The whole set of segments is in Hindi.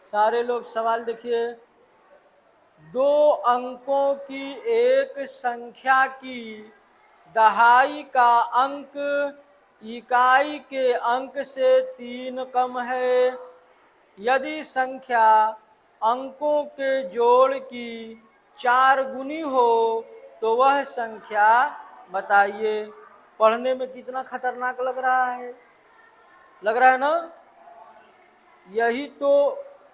सारे लोग सवाल देखिए। दो अंकों की एक संख्या की दहाई का अंक इकाई के अंक से 3 कम है। यदि संख्या अंकों के जोड़ की 4 गुनी हो तो वह संख्या बताइए। पढ़ने में कितना खतरनाक लग रहा है, लग रहा है ना। यही तो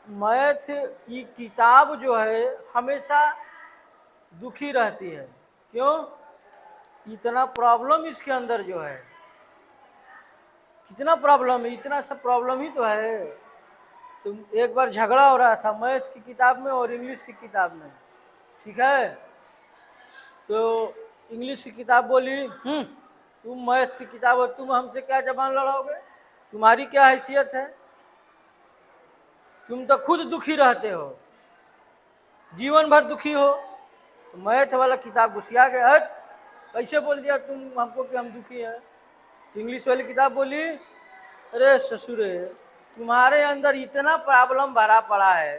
मैथ की किताब जो है हमेशा दुखी रहती है। क्यों? इतना प्रॉब्लम इसके अंदर जो है, कितना प्रॉब्लम है, इतना सब प्रॉब्लम ही तो है। तो एक बार झगड़ा हो रहा था मैथ की किताब में और इंग्लिश की किताब में, ठीक है। तो इंग्लिश की किताब बोली, तुम मैथ की किताब हो, तुम हमसे क्या जबान लड़ाओगे, तुम्हारी क्या हैसियत है, तुम तो खुद दुखी रहते हो, जीवन भर दुखी हो। तो मैथ वाला किताब घुसिया के, हट, कैसे बोल दिया तुम हमको कि हम दुखी हैं। तो इंग्लिश वाली किताब बोली, अरे ससुरे, तुम्हारे अंदर इतना प्रॉब्लम भरा पड़ा है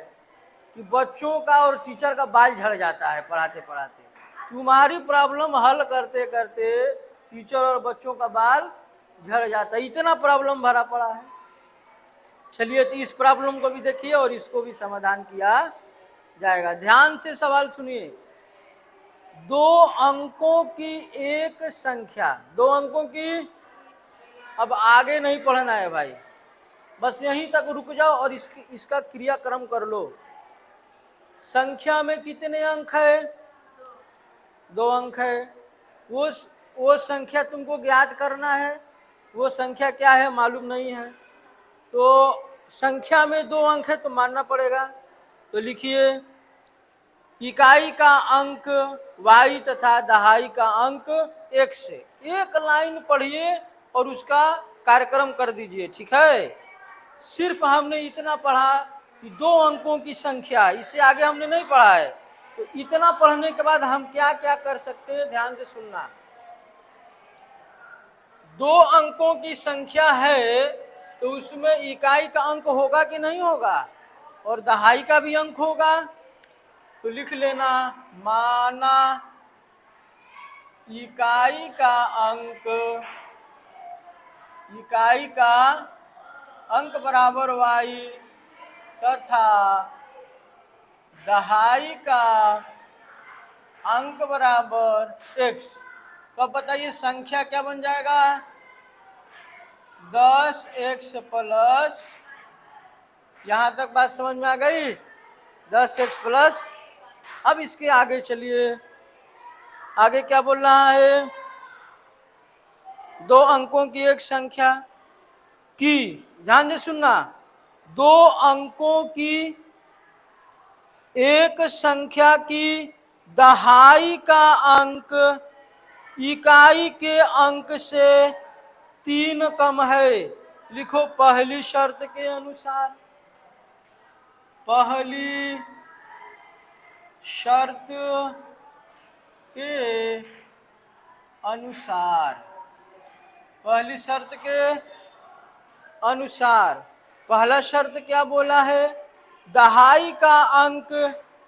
कि बच्चों का और टीचर का बाल झड़ जाता है पढ़ाते पढ़ाते। तुम्हारी प्रॉब्लम हल करते करते टीचर और बच्चों का बाल झड़ जाता है, इतना प्रॉब्लम भरा पड़ा है। चलिए, तो इस प्रॉब्लम को भी देखिए और इसको भी समाधान किया जाएगा। ध्यान से सवाल सुनिए। दो अंकों की एक संख्या, दो अंकों की, अब आगे नहीं पढ़ना है भाई, बस यहीं तक रुक जाओ और इसका क्रियाक्रम कर लो। संख्या में कितने अंक है? 2 अंक है। वो संख्या तुमको ज्ञात करना है। वो संख्या क्या है मालूम नहीं है, तो संख्या में 2 अंक है तो मानना पड़ेगा। तो लिखिए, इकाई का अंक y तथा दहाई का अंक x से। एक लाइन पढ़िए और उसका कार्यक्रम कर दीजिए, ठीक है। सिर्फ हमने इतना पढ़ा कि 2 अंकों की संख्या, इससे आगे हमने नहीं पढ़ा है। तो इतना पढ़ने के बाद हम क्या क्या कर सकते हैं, ध्यान से सुनना। 2 अंकों की संख्या है तो उसमें इकाई का अंक होगा कि नहीं होगा, और दहाई का भी अंक होगा। तो लिख लेना, माना इकाई का अंक बराबर y तथा दहाई का अंक बराबर x। तो अब बताइए संख्या क्या बन जाएगा? 10x प्लस, यहां तक बात समझ में आ गई? 10x plus. अब इसके आगे चलिए, आगे क्या बोल रहा है? 2 अंकों की एक संख्या की, ध्यान से सुनना, 2 अंकों की एक संख्या की दहाई का अंक इकाई के अंक से 3 कम है। लिखो, पहली शर्त के अनुसार, पहली शर्त के अनुसार, पहली शर्त के अनुसार, पहला शर्त क्या बोला है? दहाई का अंक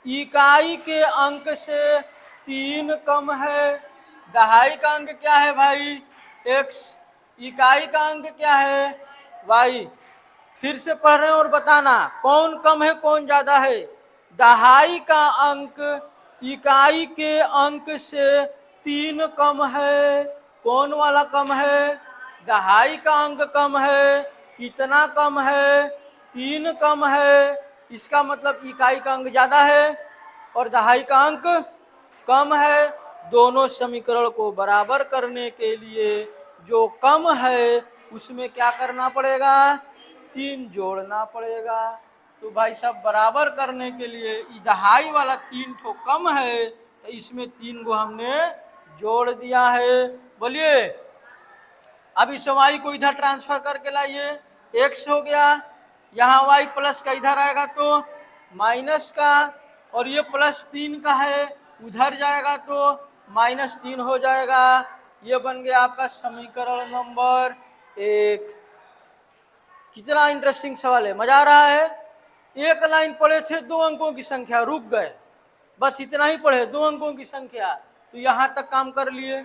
इकाई के अंक से 3 कम है। दहाई का अंक क्या है भाई? x। इकाई का अंक क्या है? y। फिर से पढ़ रहे हैं और बताना कौन कम है कौन ज्यादा है। दहाई का अंक इकाई के अंक से 3 कम है। कौन वाला कम है? दहाई का अंक कम है। कितना कम है? 3 कम है। इसका मतलब इकाई का अंक ज्यादा है और दहाई का अंक कम है। दोनों समीकरण को बराबर करने के लिए जो कम है उसमें क्या करना पड़ेगा? 3 जोड़ना पड़ेगा। तो भाई साहब, बराबर करने के लिए दहाई वाला 3 ठो कम है तो इसमें 3 को हमने जोड़ दिया है। बोलिए, अब इस y को इधर ट्रांसफर करके लाइए, x हो गया, यहाँ y प्लस का इधर आएगा तो माइनस का, और ये +3 का है, उधर जाएगा तो -3 हो जाएगा। ये बन गया आपका समीकरण नंबर 1। कितना इंटरेस्टिंग सवाल है, मजा आ रहा है? एक लाइन पढ़े थे, 2 अंकों की संख्या, रुक गए, बस इतना ही पढ़े, 2 अंकों की संख्या, तो यहां तक काम कर लिए।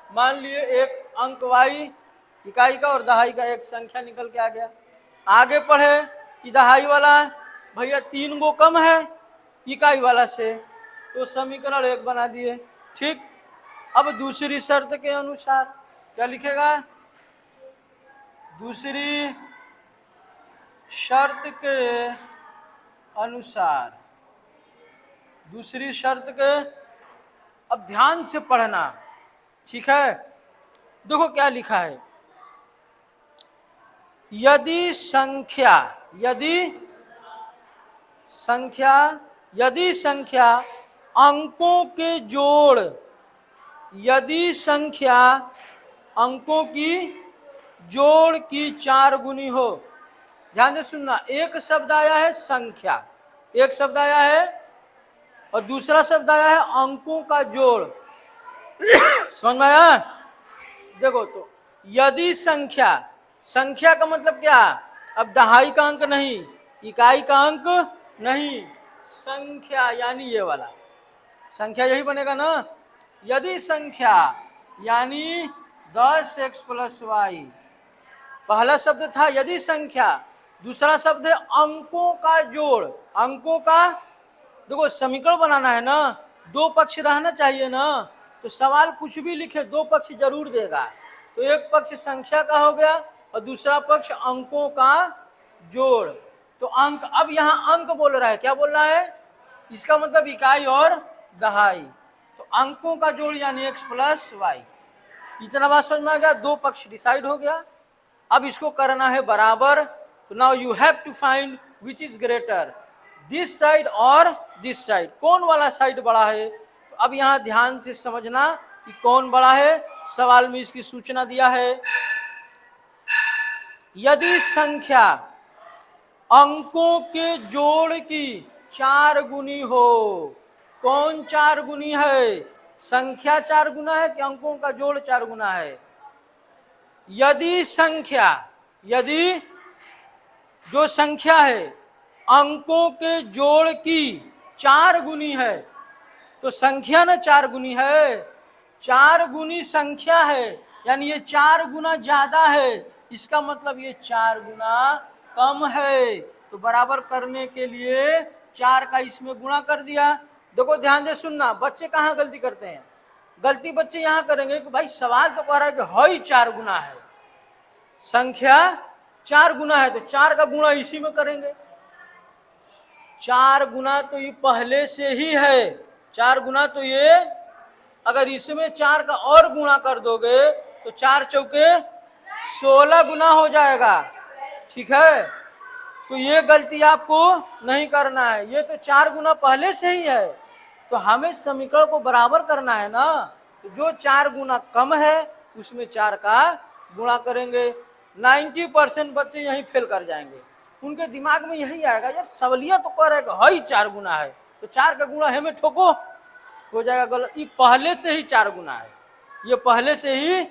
मान लिए एक अंक y इकाई का और दहाई का एक संख्या निकल के आ गया। आगे पढ़े कि दहाई वाला भैया 3 गो कम है इकाई वाला से, तो समीकरण 1 बना दिए। ठीक, अब दूसरी शर्त के अनुसार क्या लिखेगा? दूसरी शर्त के अनुसार, दूसरी शर्त के, अब ध्यान से पढ़ना, ठीक है? देखो क्या लिखा है, यदि संख्या, यदि संख्या अंकों के जोड़, यदि संख्या अंकों की जोड़ की 4 गुनी हो। ध्यान से सुनना, एक शब्द आया है संख्या, एक शब्द आया है, और दूसरा शब्द आया है अंकों का जोड़। समझ में आया? देखो, तो यदि संख्या, संख्या का मतलब क्या? अब दहाई का अंक नहीं, इकाई का अंक नहीं, संख्या यानी ये वाला संख्या, यही बनेगा ना। यदि संख्या यानी 10x + y, पहला शब्द था यदि संख्या, दूसरा शब्द है अंकों का जोड़। अंकों का, देखो समीकरण बनाना है ना, 2 पक्ष रहना चाहिए ना, तो सवाल कुछ भी लिखे 2 पक्ष जरूर देगा। तो एक पक्ष संख्या का हो गया और दूसरा पक्ष अंकों का जोड़। तो अंक, अब यहाँ अंक बोल रहा है, क्या बोल रहा है? इसका मतलब इकाई और दहाई, तो अंकों का जोड़ यानी x + y। इतना बात समझ में आ गया? 2 पक्ष डिसाइड हो गया। अब इसको करना है बराबर, तो now you have to find which is greater, this side और दिस साइड, कौन वाला साइड बड़ा है। तो अब यहाँ ध्यान से समझना कि कौन बड़ा है, सवाल में इसकी सूचना दिया है। यदि संख्या अंकों के जोड़ की 4 गुनी हो, कौन 4 गुनी है? संख्या 4 गुना है कि अंकों का जोड़ 4 गुना है? यदि संख्या, यदि जो संख्या है अंकों के जोड़ की 4 गुनी है, तो संख्या ना 4 गुनी है, 4 गुनी संख्या है, यानी ये 4 गुना ज्यादा है, इसका मतलब ये 4 गुना कम है। तो बराबर करने के लिए 4 का इसमें गुणा कर दिया। देखो ध्यान से सुनना, बच्चे कहाँ गलती करते हैं? गलती बच्चे यहाँ करेंगे कि भाई सवाल तो कह रहा है कि हई 4 गुना है, संख्या 4 गुना है, तो 4 का गुणा इसी में करेंगे। 4 गुना तो ये पहले से ही है, 4 गुना तो ये, अगर इसमें 4 का और गुणा कर दोगे तो 4 चौके 16 गुना हो जाएगा। ठीक है, तो ये गलती आपको नहीं करना है, ये तो 4 गुना पहले से ही है, तो हमें समीकरण को बराबर करना है ना। तो जो 4 गुना कम है उसमें 4 का गुणा करेंगे। 90% बच्चे यहीं फेल कर जाएंगे, उनके दिमाग में यही आएगा, यार सवालिया तो कह रहा है कि हई 4 गुना है, तो 4 का गुणा हमें ठोको, हो जाएगा गलत। ये पहले से ही 4 गुना है, ये पहले से ही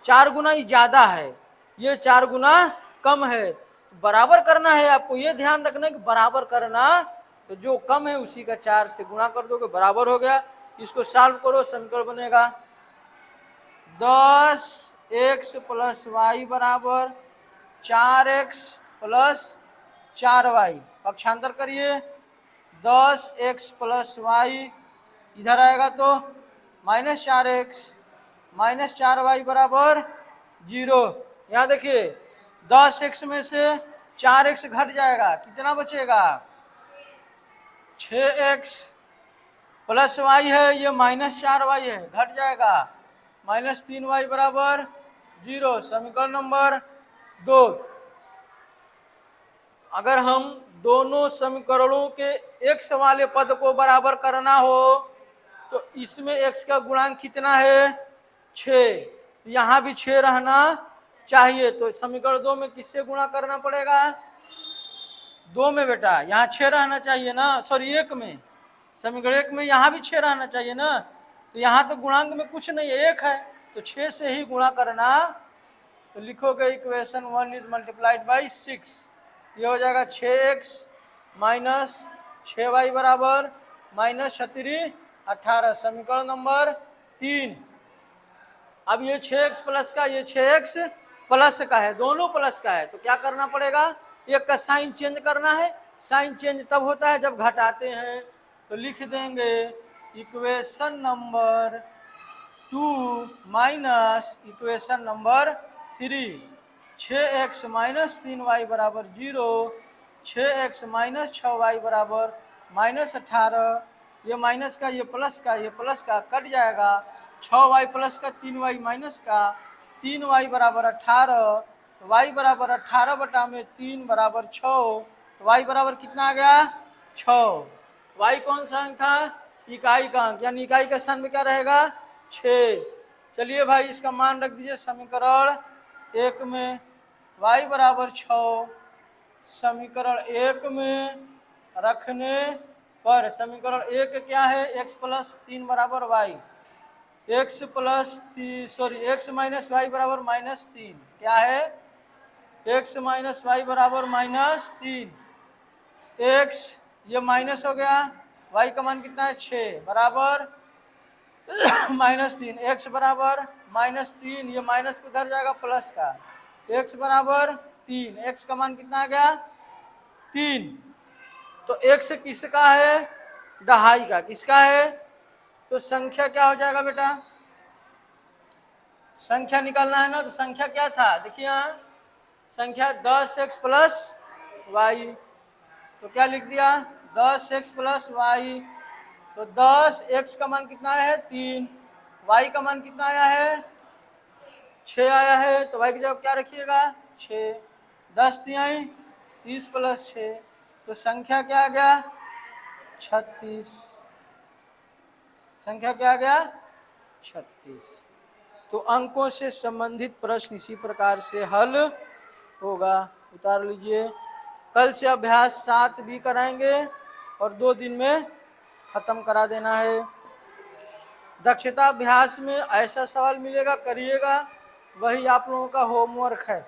4 गुना ही ज्यादा है, ये 4 गुना कम है। बराबर करना है आपको, ये ध्यान रखना है कि बराबर करना, तो जो कम है उसी का 4 से गुणा कर दोगे, बराबर हो गया। इसको सॉल्व करो, समीकरण बनेगा 10x + y बराबर 4x + 4y। पक्षांतर करिए, 10x + y इधर आएगा तो -4x - 4y बराबर 0। यहाँ देखिए 10x में से 4x घट जाएगा, कितना बचेगा? 6x + y है, ये -4y है, घट जाएगा, -3y बराबर 0। समीकरण नंबर 2। अगर हम दोनों समीकरणों के x वाले पद को बराबर करना हो तो इसमें x का गुणांक कितना है? 6, यहाँ भी 6 रहना चाहिए, तो समीकरण 2 में किससे गुणा करना पड़ेगा? 2 में बेटा, यहाँ 6 रहना चाहिए ना, सॉरी 1 में, समीकरण 1 में यहाँ भी 6 रहना चाहिए ना, तो यहाँ तो गुणांक में कुछ नहीं है, 1 है, तो 6 से ही गुणा करना। तो लिखोगे इक्वेशन 1 इज मल्टीप्लाइड बाई 6, ये हो जाएगा 6x माइनस 6y बराबर माइनस 36 18। समीकरण नंबर 3। अब ये 6x प्लस का, ये 6x प्लस का है, दोनों प्लस का है, तो क्या करना पड़ेगा, एक का साइन चेंज करना है। साइन चेंज तब होता है जब घटाते हैं, तो लिख देंगे equation number 2 minus equation number 3। 6x minus 3y बराबर 0, 6x माइनस 6y बराबर माइनस 18। ये माइनस का, ये प्लस का, ये प्लस का कट जाएगा। 6y प्लस का 3y माइनस का, 3y बराबर 18, तो y बराबर 18 बटा में 3 बराबर 6, तो y बराबर कितना आ गया 6। y कौन सा अंक था, इकाई का अंक, यानी इकाई के स्थान में क्या रहेगा 6। चलिए भाई इसका मान रख दीजिए समीकरण 1 में y बराबर 6। समीकरण 1 में रखने पर समीकरण 1 क्या है, x प्लस 3 बराबर y, x plus x minus y बराबर माइनस 3, क्या है x माइनस वाई बराबर माइनस 3। x ये माइनस हो गया, y का मान कितना है 6 बराबर माइनस 3, x बराबर माइनस 3, ये माइनस किधर जाएगा प्लस का, x बराबर 3, x का मान कितना आ गया 3। तो x किसका है, दहाई का, किसका है, तो संख्या क्या हो जाएगा बेटा, संख्या निकालना है ना, तो संख्या क्या था, देखिए यहाँ संख्या 10x प्लस वाई, तो क्या लिख दिया 10x प्लस वाई। तो 10x का मान कितना आया है 3, y का मान कितना आया है 6 आया है, तो y की जगह क्या रखिएगा 6, 10 तिहाई 30 प्लस 6, तो संख्या क्या आ गया 36। संख्या क्या आ गया 36। तो अंकों से संबंधित प्रश्न इसी प्रकार से हल होगा। उतार लीजिए। कल से अभ्यास 7 भी कराएंगे और 2 दिन में खत्म करा देना है। दक्षता अभ्यास में ऐसा सवाल मिलेगा, करिएगा, वही आप लोगों का होमवर्क है।